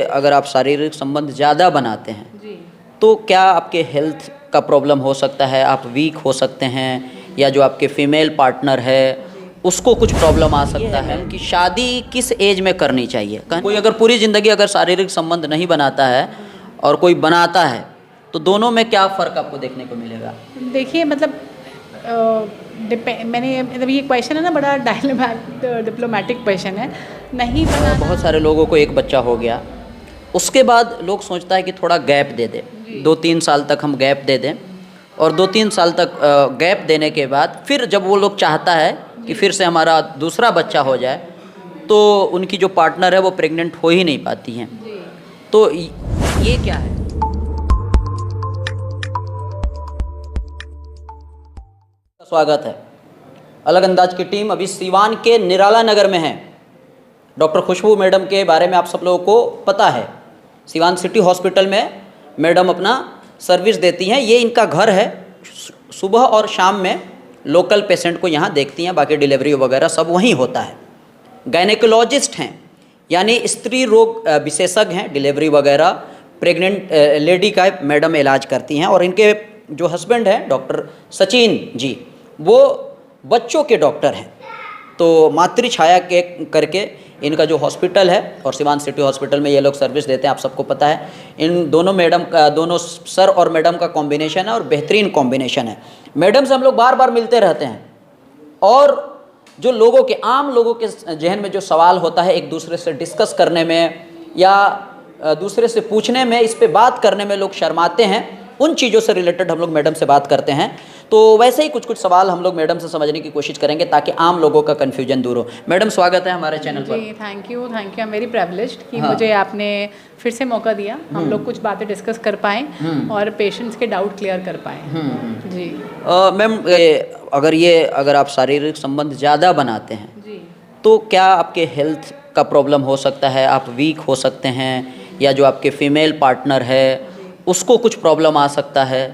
अगर आप शारीरिक संबंध ज़्यादा बनाते हैं जी। तो क्या आपके हेल्थ का प्रॉब्लम हो सकता है, आप वीक हो सकते हैं, या जो आपके फीमेल पार्टनर है उसको कुछ प्रॉब्लम आ सकता है कि शादी किस एज में करनी चाहिए। कोई अगर पूरी ज़िंदगी अगर शारीरिक संबंध नहीं बनाता है और कोई बनाता है तो दोनों में क्या फ़र्क आपको देखने को मिलेगा? देखिए मतलब मैंने मतलब ये क्वेश्चन है ना, बड़ा डिप्लोमेटिक क्वेश्चन है। नहीं बनाना। बहुत सारे लोगों को एक बच्चा हो गया, उसके बाद लोग सोचता है कि थोड़ा गैप दे दे, 2-3 साल तक हम गैप दे दें, और 2-3 साल तक गैप देने के बाद फिर जब वो लोग चाहता है कि फिर से हमारा दूसरा बच्चा हो जाए तो उनकी जो पार्टनर है वो प्रेग्नेंट हो ही नहीं पाती हैं। तो ये क्या है? स्वागत है। अलग अंदाज की टीम अभी सीवान के निराला नगर में है। डॉक्टर खुशबू मैडम के बारे में आप सब लोगों को पता है। सीवान सिटी हॉस्पिटल में मैडम अपना सर्विस देती हैं। ये इनका घर है। सुबह और शाम में लोकल पेशेंट को यहाँ देखती हैं, बाकी डिलीवरी वगैरह सब वहीं होता है। गायनेकोलॉजिस्ट हैं, यानी स्त्री रोग विशेषज्ञ हैं। डिलीवरी वगैरह प्रेग्नेंट लेडी का मैडम इलाज करती हैं। और इनके जो हस्बैंड हैं डॉक्टर सचिन जी, वो बच्चों के डॉक्टर हैं। तो मातृ छाया के करके इनका जो हॉस्पिटल है, और सीवान सिटी हॉस्पिटल में ये लोग सर्विस देते हैं, आप सबको पता है। इन दोनों मैडम का, दोनों सर और मैडम का कॉम्बिनेशन है और बेहतरीन कॉम्बिनेशन है। मैडम से हम लोग बार बार मिलते रहते हैं, और जो लोगों के, आम लोगों के जहन में जो सवाल होता है एक दूसरे से डिस्कस करने में या दूसरे से पूछने में, इस पे बात करने में लोग शर्माते हैं, उन चीज़ों से रिलेटेड हम लोग मैडम से बात करते हैं। तो वैसे ही कुछ कुछ सवाल हम लोग मैडम से समझने की कोशिश करेंगे ताकि आम लोगों का कन्फ्यूजन दूर हो। मैडम स्वागत है हमारे चैनल पर। जी, thank you. I am very privileged कि मुझे आपने फिर से मौका दिया, हम लोग कुछ बातें डिस्कस कर पाएँ और पेशेंट्स के डाउट क्लियर कर पाएँ। जी मैम, अगर आप शारीरिक संबंध ज़्यादा बनाते हैं जी तो क्या आपके हेल्थ का प्रॉब्लम हो सकता है, आप वीक हो सकते हैं, या जो आपके फीमेल पार्टनर है उसको कुछ प्रॉब्लम आ सकता है?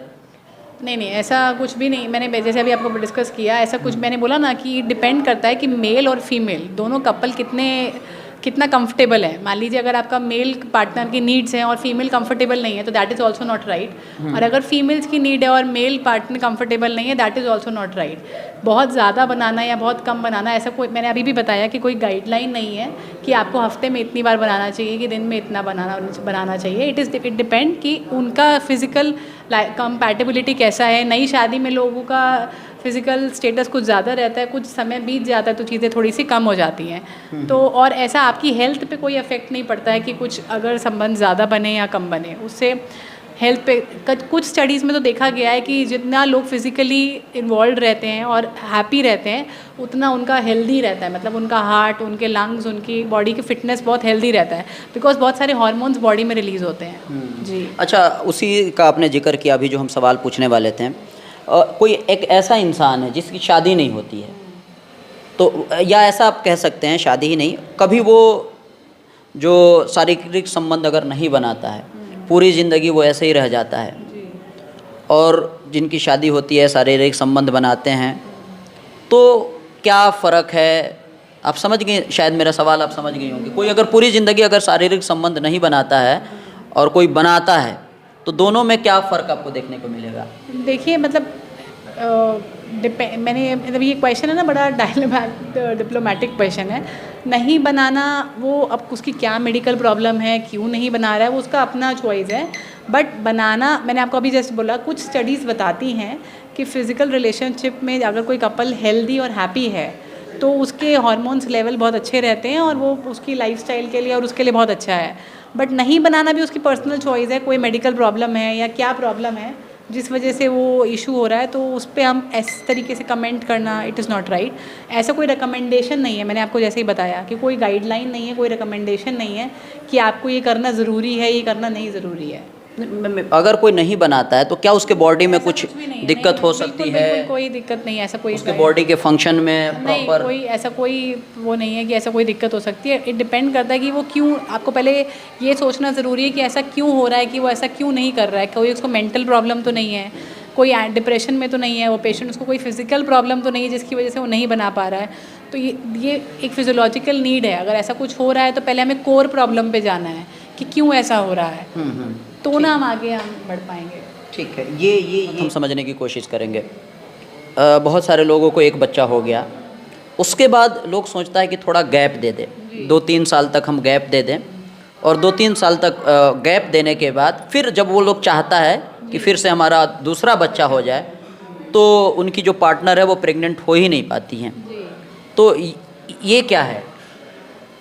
नहीं, ऐसा कुछ भी नहीं। मैंने जैसे अभी आपको डिस्कस किया, ऐसा कुछ मैंने बोला ना कि डिपेंड करता है कि मेल और फीमेल दोनों कपल कितना कंफर्टेबल है। मान लीजिए अगर आपका मेल पार्टनर की नीड्स हैं और फीमेल कंफर्टेबल नहीं है तो that is also not right. और अगर फीमेल्स की नीड है और मेल पार्टनर कंफर्टेबल नहीं है, that is also not right. बहुत ज़्यादा बनाना या बहुत कम बनाना, ऐसा कोई, मैंने अभी भी बताया कि कोई गाइडलाइन नहीं है कि आपको हफ्ते में इतनी बार बनाना चाहिए, कि दिन में इतना बनाना चाहिए। इट डिपेंड कि उनका फिज़िकल कंपैटिबिलिटी कैसा है। नई शादी में लोगों का फिज़िकल स्टेटस कुछ ज़्यादा रहता है, कुछ समय बीत जाता है तो चीज़ें थोड़ी सी कम हो जाती हैं। तो और ऐसा आपकी हेल्थ पे कोई इफ़ेक्ट नहीं पड़ता है कि कुछ अगर संबंध ज़्यादा बने या कम बने, उससे हेल्थ पे कुछ स्टडीज़ में तो देखा गया है कि जितना लोग फिज़िकली इन्वॉल्व रहते हैं और हैप्पी रहते हैं उतना उनका हेल्दी रहता है। मतलब उनका हार्ट, उनके लंग्स, उनकी बॉडी की फिटनेस बहुत हेल्दी रहता है, बिकॉज बहुत सारे हार्मोन्स बॉडी में रिलीज़ होते हैं। जी अच्छा, उसी का आपने जिक्र किया अभी जो हम सवाल पूछने वाले थे। कोई एक ऐसा इंसान है जिसकी शादी नहीं होती है, तो या ऐसा आप कह सकते हैं शादी ही नहीं, कभी वो जो शारीरिक संबंध अगर नहीं बनाता है, पूरी ज़िंदगी वो ऐसे ही रह जाता है, और जिनकी शादी होती है, शारीरिक संबंध बनाते हैं, तो क्या फ़र्क है? आप समझ गए शायद मेरा सवाल, आप समझ गई होंगी। कोई अगर पूरी ज़िंदगी अगर शारीरिक संबंध नहीं बनाता है और कोई बनाता है तो दोनों में क्या फ़र्क आपको देखने को मिलेगा? देखिए मतलब मैंने मतलब ये क्वेश्चन है ना, बड़ा डिप्लोमेटिक क्वेश्चन है। नहीं बनाना, वो अब उसकी क्या मेडिकल प्रॉब्लम है, क्यों नहीं बना रहा है, वो उसका अपना चॉइस है। बट बनाना, मैंने आपको अभी जैसे बोला, कुछ स्टडीज़ बताती हैं कि फ़िज़िकल रिलेशनशिप में अगर कोई कपल हेल्दी और हैप्पी है तो उसके हार्मोन्स लेवल बहुत अच्छे रहते हैं और वो उसकी लाइफस्टाइल के लिए और उसके लिए बहुत अच्छा है। बट नहीं बनाना भी उसकी पर्सनल चॉइस है। कोई मेडिकल प्रॉब्लम है या क्या प्रॉब्लम है जिस वजह से वो इशू हो रहा है, तो उस पर हम इस तरीके से कमेंट करना, इट इज़ नॉट राइट। ऐसा कोई रिकमेंडेशन नहीं है, मैंने आपको जैसे ही बताया कि कोई गाइडलाइन नहीं है, कोई रिकमेंडेशन नहीं है कि आपको ये करना ज़रूरी है, ये करना नहीं ज़रूरी है। अगर कोई नहीं बनाता है तो क्या उसके बॉडी में कुछ दिक्कत हो सकती है? बिल्कुल कोई दिक्कत नहीं है, ऐसा कोई उसके बॉडी के फंक्शन में नहीं, प्रॉपर कोई ऐसा कोई वो नहीं है कि ऐसा कोई दिक्कत हो सकती है। इट डिपेंड करता है कि वो क्यों, आपको पहले ये सोचना ज़रूरी है कि ऐसा क्यों हो रहा है, कि वो ऐसा क्यों नहीं कर रहा है। कोई उसको मेंटल प्रॉब्लम तो नहीं है, कोई डिप्रेशन में तो नहीं है वो पेशेंट, उसको कोई फिजिकल प्रॉब्लम तो नहीं है जिसकी वजह से वो नहीं बना पा रहा है। तो ये एक फिजियोलॉजिकल नीड है। अगर ऐसा कुछ हो रहा है तो पहले हमें कोर प्रॉब्लम पे जाना है कि क्यों ऐसा हो रहा है, तो ना हम आगे हम बढ़ पाएंगे। ठीक है, ये हम समझने की कोशिश करेंगे। बहुत सारे लोगों को एक बच्चा हो गया, उसके बाद लोग सोचता है कि थोड़ा गैप दे दें, 2-3 साल तक हम गैप दे दें, और 2-3 साल तक गैप देने के बाद फिर जब वो लोग चाहता है कि फिर से हमारा दूसरा बच्चा हो जाए, तो उनकी जो पार्टनर है वो प्रेग्नेंट हो ही नहीं पाती हैं। तो ये क्या है?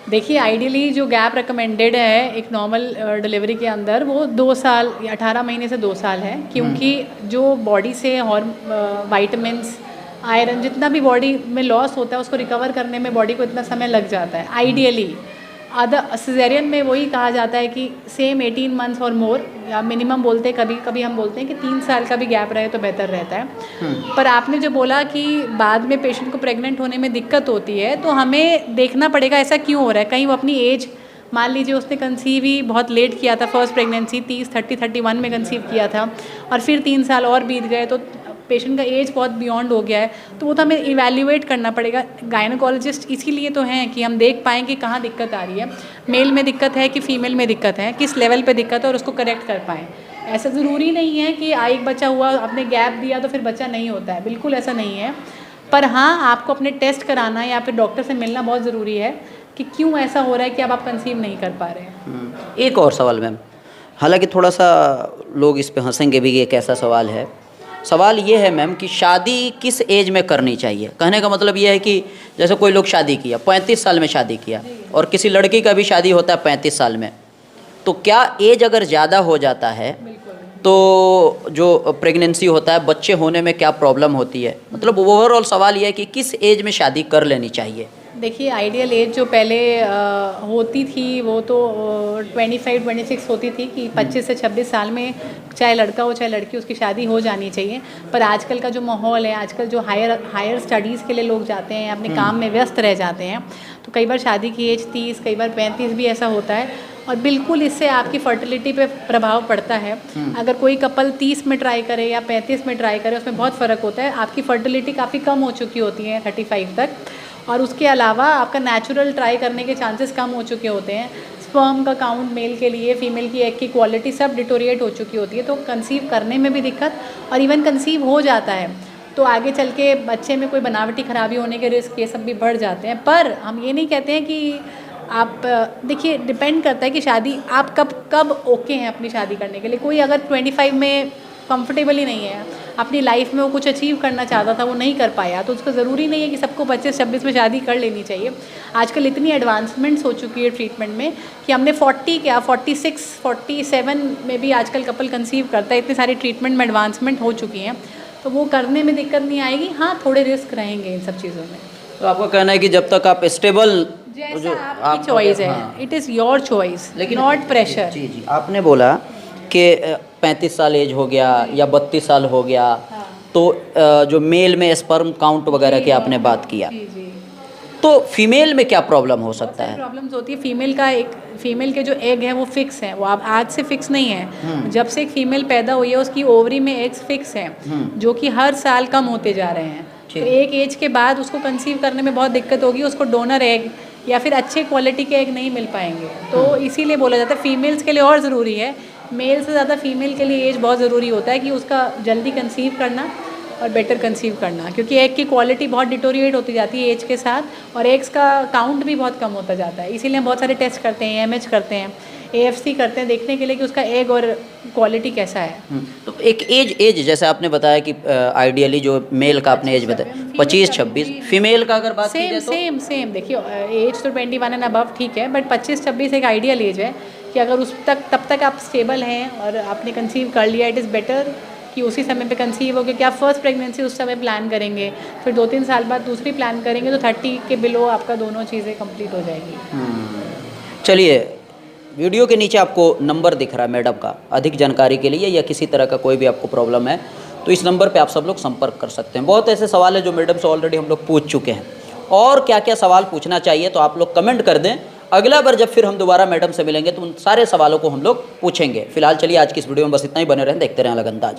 देखिए, आइडियली जो गैप रिकमेंडेड है एक नॉर्मल डिलीवरी के अंदर, वो 2 साल या 18 महीने से 2 साल है, क्योंकि जो बॉडी से वाइटामिन्स, आयरन, जितना भी बॉडी में लॉस होता है उसको रिकवर करने में बॉडी को इतना समय लग जाता है आइडियली। अदर सिजेरियन में वही कहा जाता है कि सेम 18 मंथ्स और मोर, या मिनिमम बोलते हैं, कभी कभी हम बोलते हैं कि 3 साल का भी गैप रहे तो बेहतर रहता है। पर आपने जो बोला कि बाद में पेशेंट को प्रेग्नेंट होने में दिक्कत होती है, तो हमें देखना पड़ेगा ऐसा क्यों हो रहा है। कहीं वो अपनी एज, मान लीजिए उसने कंसीव ही बहुत लेट किया था, फर्स्ट प्रेगनेंसी 30-31 में कंसीव किया था, और फिर 3 साल और बीत गए, तो पेशेंट का एज बहुत बियॉन्ड हो गया है, तो वो तो हमें इवैल्यूएट करना पड़ेगा। गायनोकोलॉजिस्ट इसीलिए तो हैं कि हम देख पाएँ कि कहाँ दिक्कत आ रही है, मेल में दिक्कत है कि फीमेल में दिक्कत है, किस लेवल पे दिक्कत है, और उसको करेक्ट कर पाएँ। ऐसा ज़रूरी नहीं है कि एक बच्चा हुआ, आपने गैप दिया तो फिर बच्चा नहीं होता है, बिल्कुल ऐसा नहीं है। पर हाँ, आपको अपने टेस्ट कराना या फिर डॉक्टर से मिलना बहुत ज़रूरी है कि क्यों ऐसा हो रहा है कि अब आप कंसीव नहीं कर पा रहे हैं। एक और सवाल मैम, हालांकि थोड़ा सा लोग इस पे हंसेंगे भी, ये कैसा सवाल है। सवाल ये है मैम कि शादी किस एज में करनी चाहिए? कहने का मतलब ये है कि जैसे कोई लोग शादी किया 35 साल में शादी किया, और किसी लड़की का भी शादी होता है 35 साल में, तो क्या एज अगर ज़्यादा हो जाता है तो जो प्रेगनेंसी होता है, बच्चे होने में क्या प्रॉब्लम होती है? मतलब ओवरऑल सवाल ये है कि किस एज में शादी कर लेनी चाहिए? देखिए, आइडियल एज जो पहले होती थी वो तो 25-26 होती थी कि 25 से 26 साल में चाहे लड़का हो चाहे लड़की, उसकी शादी हो जानी चाहिए। पर आजकल का जो माहौल है, आजकल जो हायर स्टडीज़ के लिए लोग जाते हैं, अपने काम में व्यस्त रह जाते हैं, तो कई बार शादी की एज 30, कई बार 35 भी ऐसा होता है, और बिल्कुल इससे आपकी फर्टिलिटी पे प्रभाव पड़ता है। अगर कोई कपल 30 में ट्राई करे या 35 में ट्राई करे, उसमें बहुत फ़र्क होता है। आपकी फर्टिलिटी काफ़ी कम हो चुकी होती है 35 तक, और उसके अलावा आपका नेचुरल ट्राई करने के चांसेस कम हो चुके होते हैं। स्पर्म का काउंट मेल के लिए, फीमेल की एग की क्वालिटी सब डिटोरिएट हो चुकी होती है, तो कंसीव करने में भी दिक्कत, और इवन कंसीव हो जाता है तो आगे चल के बच्चे में कोई बनावटी खराबी होने के रिस्क, ये सब भी बढ़ जाते हैं। पर हम ये नहीं कहते हैं कि आप, देखिए डिपेंड करता है कि शादी आप कब ओके हैं अपनी शादी करने के लिए। कोई अगर 25 में कंफर्टेबल ही नहीं है, अपनी लाइफ में वो कुछ अचीव करना चाहता था, वो नहीं कर पाया, तो उसको ज़रूरी नहीं है कि सबको 25-26 में शादी कर लेनी चाहिए। आजकल इतनी एडवांसमेंट्स हो चुकी है ट्रीटमेंट में कि हमने 46-47 में भी आजकल कपल कंसीव करता है। इतनी सारी ट्रीटमेंट में एडवांसमेंट हो चुकी हैं, तो वो करने में दिक्कत नहीं आएगी। हाँ, थोड़े रिस्क रहेंगे इन सब चीज़ों में। तो आपका कहना है कि जब तक आप स्टेबल, जैसा आपकी चॉइस है, it is your choice, not pressure. जी जी, आपने बोला कि 35 साल एज हो गया या 32 साल हो गया, तो जो मेल में स्पर्म काउंट वगैरह की आपने बात किया, तो फीमेल में क्या प्रॉब्लम हो सकता है? प्रॉब्लम्स होती है। फीमेल के जो एग है वो फिक्स है, वो आप आज से फिक्स नहीं है। जब से एक फीमेल पैदा हुई है, उसकी ओवरी में एग्स फिक्स हैं, जो कि हर साल कम होते जा रहे हैं। तो एक एज के बाद उसको कंसीव करने में बहुत दिक्कत होगी, उसको डोनर एग या फिर अच्छे क्वालिटी के एग नहीं मिल पाएंगे। तो इसीलिए बोला जाता है फीमेल्स के लिए और ज़रूरी है, मेल से ज़्यादा फीमेल के लिए एज बहुत ज़रूरी होता है कि उसका जल्दी कंसीव करना और बेटर कंसीव करना, क्योंकि एग की क्वालिटी बहुत डिटोरिएट होती जाती है एज के साथ, और एग्स का काउंट भी बहुत कम होता जाता है। इसीलिए हम बहुत सारे टेस्ट करते हैं, AMH करते हैं, AFC करते हैं, देखने के लिए कि उसका एग और क्वालिटी कैसा है। तो एक एज जैसे आपने बताया कि आइडियली जो मेल का आपने एज बताया 25-26, फीमेल का अगर बात की जाए तो सेम देखिए, एज तो 21 एंड अबव ठीक है, बट 25-26 एक आइडियल एज है कि अगर उस तब तक आप स्टेबल हैं और आपने कंसीव कर लिया, इट इज़ बेटर कि उसी समय पे कंसीव हो, क्योंकि आप फर्स्ट प्रेगनेंसी उस समय प्लान करेंगे, फिर 2-3 साल बाद दूसरी प्लान करेंगे, तो 30 के बिलो आपका दोनों चीज़ें कंप्लीट हो जाएगी। चलिए, वीडियो के नीचे आपको नंबर दिख रहा है मैडम का, अधिक जानकारी के लिए या किसी तरह का कोई भी आपको प्रॉब्लम है तो इस नंबर पे आप सब लोग संपर्क कर सकते हैं। बहुत ऐसे सवाल है जो मैडम से ऑलरेडी हम लोग पूछ चुके हैं, और क्या क्या सवाल पूछना चाहिए तो आप लोग कमेंट कर दें। अगला बार जब फिर हम दोबारा मैडम से मिलेंगे तो उन सारे सवालों को हम लोग पूछेंगे। फिलहाल चलिए आज की इस वीडियो में बस इतना ही, बने रहें, देखते रहें अलग अंदाज।